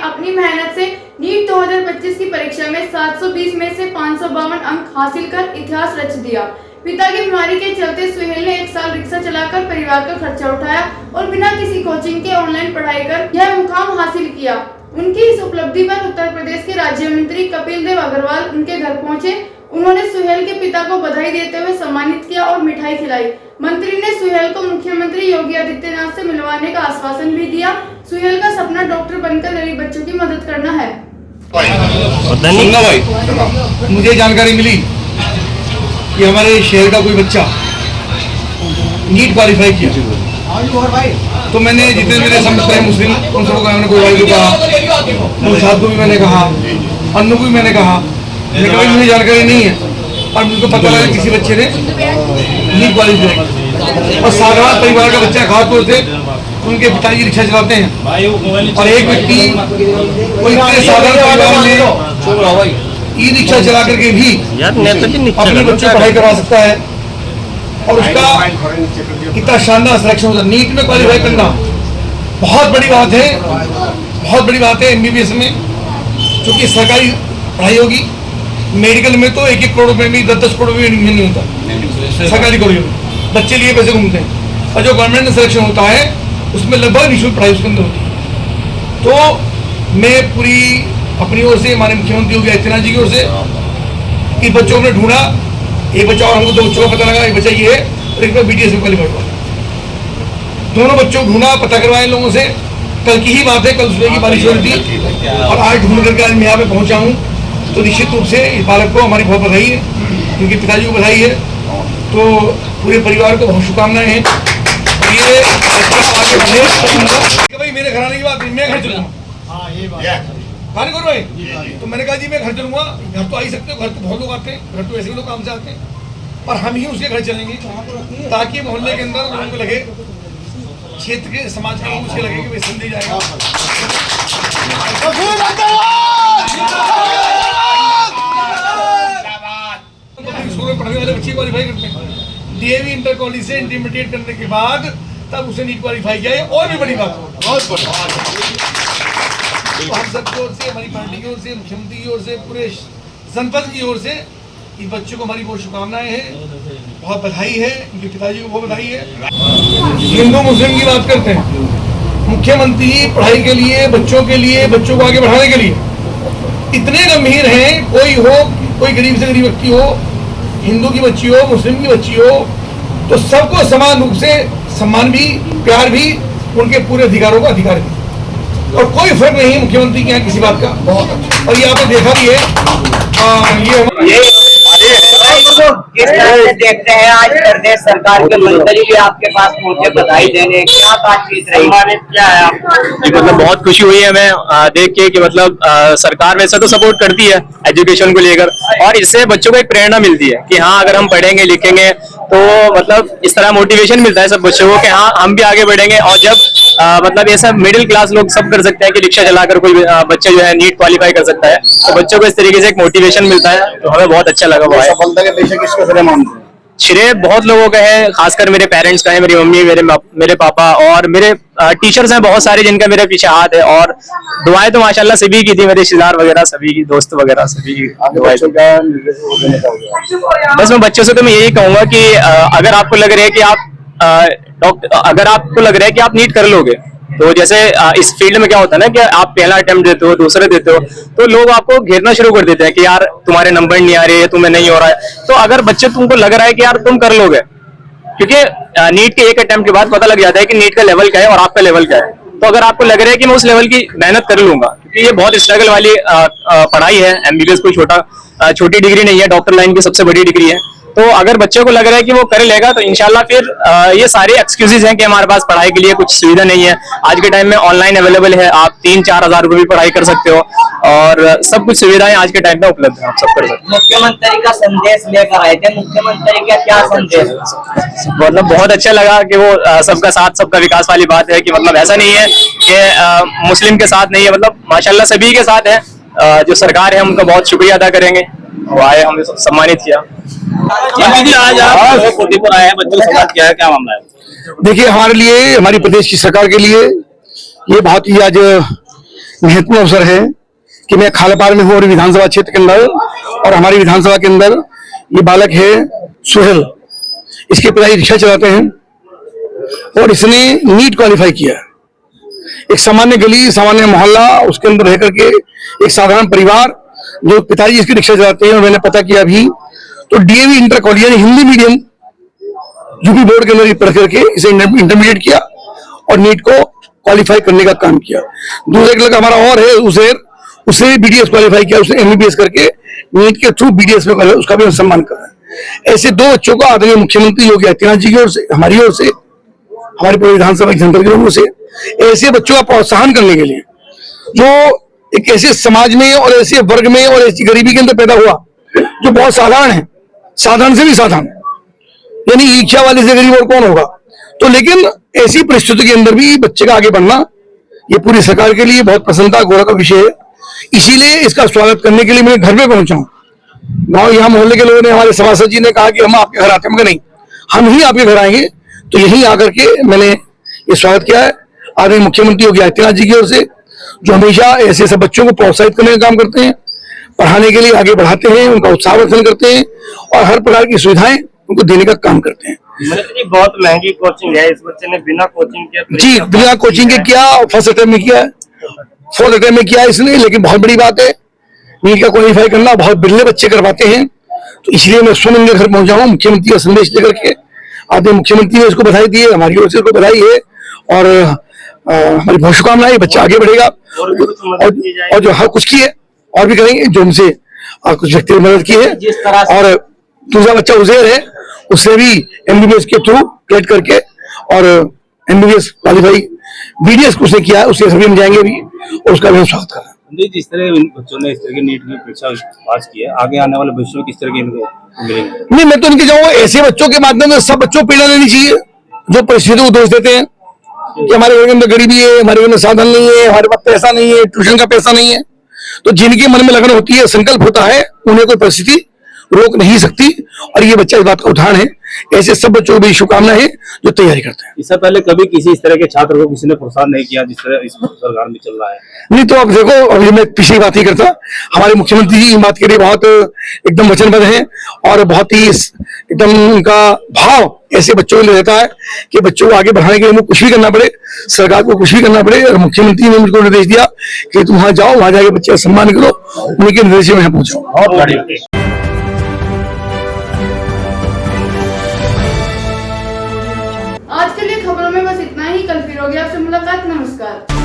अपनी मेहनत से नीट 2025 की परीक्षा में 720 में से 552 अंक हासिल कर इतिहास रच दिया। पिता की बीमारी के चलते सुहेल ने 1 साल रिक्शा चलाकर परिवार का खर्चा उठाया और बिना किसी कोचिंग के ऑनलाइन पढ़ाई कर यह मुकाम हासिल किया। उनकी इस उपलब्धि पर उत्तर प्रदेश के राज्य मंत्री कपिल देव अग्रवाल उनके घर पहुंचे। उन्होंने सुहेल के पिता को बधाई देते हुए सम्मानित किया और मिठाई खिलाई। मंत्री ने सुहेल को मुख्यमंत्री योगी आदित्यनाथ से मिलवाने का आश्वासन भी दिया। सुहेल का सपना डॉक्टर बनकर गरीब बच्चों की मदद करना है। भाई, मुझे जानकारी मिली कि हमारे शहर का कोई बच्चा नीट क्वालिफाई किया, तो मैंने जितने मेरे समस्त है मुस्लिम उन सबको मैंने कोई भाई को कहा, मुर्शाद को भी मैंने कहा, अन्नू को भी मैंने कहा, लेकिन मुझे जानकारी नहीं है और मुझको पता लगा किसी बच्चे ने नीट क्वालिफाई और साधारण परिवार का बच्चा खासतौर से उनके पिताजी रिक्शा चलाते हैं और एक व्यक्ति कोई साधारण परिवार में ई रिक्शा चला करके भी अपने बच्चों को पढ़ाई करवा सकता है और उसका कितना शानदार सिलेक्शन होता है। नीट में क्वालिफाई करना बहुत बड़ी बात है, बहुत बड़ी बात है। MBBS में क्योंकि सरकारी पढ़ाई होगी, मेडिकल में तो 1-1 करोड़ रुपए में 10-10 करोड़ रुपए नहीं होता सरकारी कॉलेज में, बच्चे लिए पैसे घूमते हैं और जो गवर्नमेंट में सिलेक्शन होता है उसमें लगभग निःशुल्क पढ़ाई उसके अंदर होती है। तो मैं पूरी अपनी ओर से हमारे मुख्यमंत्री योगी आदित्यनाथ जी की ओर से इन बच्चों ने ढूंढा, एक बच्चा और हमको 2 बच्चों का पता लगा, एक बच्चा ये है और एक BTS में क्वालिफाई हुआ। दोनों बच्चों को ढूंढा, पता करवाए लोगों से। कल की ही बात है, कल सुबह की बारिश हो रही थी और आज ढूंढ करके आज मैं यहाँ पे पहुंचा हूँ। तो निश्चित रूप से इस बालक को हमारी बहुत बधाई है, उनके पिताजी को बधाई है, तो पूरे परिवार को बहुत शुभकामनाएं हैं। ये भाई मेरे घर आने की बात, मैं घर चलूंगा भाई, तो मैंने कहा जी मैं घर चलूंगा। घर तो आ ही सकते हो, घर तो बहुत लोग आते हैं, घर तो ऐसे भी लोग काम से आते हैं, पर हम ही उसके घर चलेंगे ताकि मोहल्ले के अंदर लोगों को लगे, क्षेत्र के समाज के लोगों को लगे कि वे संदेश जाएगा। पढ़ने वाले बच्चे क्वालिफाई करते हैं, DAV इंटर कॉलेज से इंटरमीडिएट करने के बाद तब उसे नीट क्वालिफाई किया है। और भी बड़ी बात तो हम सबकी ओर से, हमारी पार्टी की ओर से, मुख्यमंत्री की ओर से, पूरे जनपद की ओर से इन बच्चों को हमारी बहुत शुभकामनाएं हैं, बहुत बधाई है, इनके पिताजी को बहुत बधाई है। हिंदू मुस्लिम की बात करते हैं, मुख्यमंत्री पढ़ाई के लिए, बच्चों के लिए, बच्चों को आगे बढ़ाने के लिए इतने गंभीर हैं। कोई हो, कोई गरीब से गरीब व्यक्ति हो, हिंदू की बच्ची हो, मुस्लिम की बच्ची हो, तो सबको समान रूप से सम्मान भी, प्यार भी, उनके पूरे अधिकारों का अधिकार भी, और कोई फर्क नहीं मुख्यमंत्री के यहाँ किसी बात का। बहुत और ये आपने देखा भी है। ये किस तरह से देखते हैं आज प्रदेश सरकार के मंत्री भी आपके पास पहुंचे बधाई देने, क्या बातचीत रही, क्या है जी? मतलब बहुत खुशी हुई है हमें देख के कि मतलब सरकार वैसे तो सपोर्ट करती है एजुकेशन को लेकर, और इससे बच्चों को एक प्रेरणा मिलती है कि हाँ अगर हम पढ़ेंगे लिखेंगे तो मतलब इस तरह मोटिवेशन मिलता है सब बच्चों को कि हाँ हम भी आगे बढ़ेंगे। और जब मतलब ये सब मिडिल क्लास लोग सब कर सकते हैं कि रिक्शा चलाकर कोई बच्चा जो है नीट क्वालिफाई कर सकता है, तो बच्चों को इस तरीके से एक मोटिवेशन मिलता है, तो हमें बहुत अच्छा लगा। वो श्रेय बहुत लोगों का है, खासकर मेरे पेरेंट्स का है, मेरी मम्मी, मेरे पापा और मेरे टीचर्स हैं बहुत सारे जिनका मेरे पीछे हाथ है, और दुआएं तो माशाल्लाह सभी की थी, मेरे रिश्तेदार वगैरह सभी की, दोस्त वगैरह सभी की दुआएं। बस मैं बच्चों से तो मैं यही कहूंगा कि अगर आपको लग रहा है कि आप नीट कर लोगे, तो जैसे इस फील्ड में क्या होता है ना कि आप पहला अटेम्प्ट देते हो, दूसरा देते हो, तो लोग आपको घेरना शुरू कर देते हैं कि यार तुम्हारे नंबर नहीं आ रहे, तुम्हें नहीं हो रहा है। तो अगर बच्चे तुमको लग रहा है कि यार तुम कर लोगे, क्योंकि नीट के एक अटेम्प्ट के बाद पता लग जाता है कि नीट का लेवल क्या है और आपका लेवल क्या है। तो अगर आपको लग रहा है कि मैं उस लेवल की मेहनत कर लूंगा, क्योंकि ये बहुत स्ट्रगल वाली पढ़ाई है, MBBS कोई छोटी डिग्री नहीं है, डॉक्टर लाइन की सबसे बड़ी डिग्री है। तो अगर बच्चे को लग रहा है कि वो कर लेगा, तो इंशाल्लाह फिर ये सारे एक्सक्यूजेज हैं कि हमारे पास पढ़ाई के लिए कुछ सुविधा नहीं है। आज के टाइम में ऑनलाइन अवेलेबल है, आप 3-4 हज़ार रुपए भी पढ़ाई कर सकते हो और सब कुछ सुविधाएं आज के टाइम में उपलब्ध है, आप सब कर सकते हो। मुख्यमंत्री का संदेश लेकर आए थे, मुख्यमंत्री का क्या संदेश? मतलब बहुत अच्छा लगा कि वो सबका साथ सबका विकास वाली बात है, कि मतलब ऐसा नहीं है कि मुस्लिम के साथ नहीं है, मतलब माशाल्लाह सभी के साथ है। जो सरकार है उनका बहुत शुक्रिया अदा करेंगे, वो आए, हमने सम्मानित किया। आज आप फतेहपुर आए हैं, बच्चों से बात किया है, क्या मामला है? देखिए, हमारे लिए, हमारी प्रदेश की सरकार के लिए ये बहुत ही आज महत्वपूर्ण अवसर है कि मैं खालपार में हूँ और विधानसभा क्षेत्र के अंदर, और हमारी विधानसभा के अंदर ये बालक है सुहेल, इसके पिता रिक्शा चलाते हैं और इसने नीट क्वालिफाई किया। एक सामान्य गली, सामान्य मोहल्ला, उसके अंदर रह करके एक साधारण परिवार, जो पिताजी इसकी रिक्शा चलाते हैं, और मैंने पता किया अभी तो DAV inter college Hindi medium UP board के अंदर पढ़ करके इसे इंटरमीडिएट किया और नीट को क्वालिफाई करने का काम किया। दूसरा एक लड़का हमारा और है उसने भी बीडीएस क्वालिफाई किया, उसने एमबीबीएस करके नीट के थ्रू बीडीएस में उसका भी हम सम्मान कर रहे हैं। ऐसे 2 बच्चों का आदरणीय मुख्यमंत्री योगी आदित्यनाथ जी की ओर से, हमारी ओर से, हमारी पूरी विधानसभा की जनता की ओर से ऐसे बच्चों का प्रोत्साहन करने के लिए, जो एक ऐसे समाज में और ऐसे वर्ग में और ऐसी गरीबी के अंदर पैदा हुआ जो बहुत साधारण है, साधारण से भी साधारण, यानी इच्छा वाले से गरीब और कौन होगा। तो लेकिन ऐसी परिस्थिति के अंदर भी बच्चे का आगे बढ़ना ये पूरी सरकार के लिए बहुत प्रसन्नता गौरव का विषय है। इसीलिए इसका स्वागत करने के लिए मैं घर में पहुंचा हूं। गांव यहाँ मोहल्ले के लोगों ने, हमारे सभासद जी ने कहा कि हम आपके घर आते हैं, नहीं, हम ही आपके घर आएंगे। तो यहीं आकर के मैंने ये स्वागत किया है आदरणीय मुख्यमंत्री योगी आदित्यनाथ जी की ओर से, जो हमेशा ऐसे सब बच्चों को प्रोत्साहित करने का काम करते हैं, पढ़ाने के लिए आगे बढ़ाते हैं, उनका उत्साहवर्धन करते हैं और हर प्रकार की सुविधाएं उनको देने का काम करते हैं। बहुत महंगी कोचिंग है, इस बच्चे ने बिना कोचिंग के जी, बिना कोचिंग के किया, फर्स्ट अटेम्प्ट में किया, फोर्थ अटेम्प्ट में किया इसने। लेकिन बहुत बड़ी बात है, नीट का क्वालिफाई करना बहुत बिरले बच्चे कर पाते हैं। तो इसलिए मैं स्वयं इनके घर पहुंचा हूं, मुख्यमंत्री का संदेश लेकर के। आदरणीय मुख्यमंत्री ने इसको बधाई दी है, हमारी ओर से इसको बधाई है और हमारी बहुत शुभकामनाएं। बच्चा आगे बढ़ेगा और जो हर कुछ की है और भी करेंगे, जो हमसे कुछ व्यक्ति ने मदद की है। और दूसरा बच्चा उजैर है, उसने भी एमबीबीएस के थ्रू क्लियर करके और एमबीबीएस क्वालिफाई बीडीएस उसने किया है, उसके सभी में जाएंगे भी और उसका भी हम स्वागत कर रहे हैं। जिस तरह बच्चों ने इस तरह की नीट की परीक्षा पास की है, आगे आने वाले भविष्य में किस तरह की इनको मिलेंगे? नहीं, मैं तो इनके जाऊंगा ऐसे बच्चों के माध्यम से सब बच्चों को प्रेरणा लेनी चाहिए जो परिस्थिति को दोष देते हैं कि हमारे घर के अंदर गरीबी है, हमारे घर में साधन नहीं है, हमारे पास पैसा नहीं है, ट्यूशन का पैसा नहीं है। तो जिनके मन में लगन होती है, संकल्प होता है, उन्हें कोई परिस्थिति रोक नहीं सकती। और ये बच्चा इस बात का उदाहरण है। ऐसे सब बच्चों को भी शुभकामनाएं हैं जो तैयारी करते हैं। इससे पहले कभी किसी इस तरह के छात्र को किसी ने प्रोत्साहन नहीं किया जिस तरह इस सरकार में चल रहा है? नहीं, तो अब देखो, अभी मैं पिछली बात ही करता, हमारे मुख्यमंत्री जी इन बात के लिए बहुत एकदम वचनबद्ध हैं और बहुत ही एकदम उनका भाव ऐसे बच्चों के लिए रहता है कि बच्चों को आगे बढ़ाने के लिए कुछ भी करना पड़े, सरकार को कुछ भी करना पड़े। और मुख्यमंत्री ने मुझको निर्देश दिया कि तुम वहां जाओ, वहां जाके बच्चे का सम्मान करो, उनके निर्देश में पहुंचो। आज के लिए खबरों में बस इतना ही। कल फिर होगी आपसे मुलाकात। नमस्कार।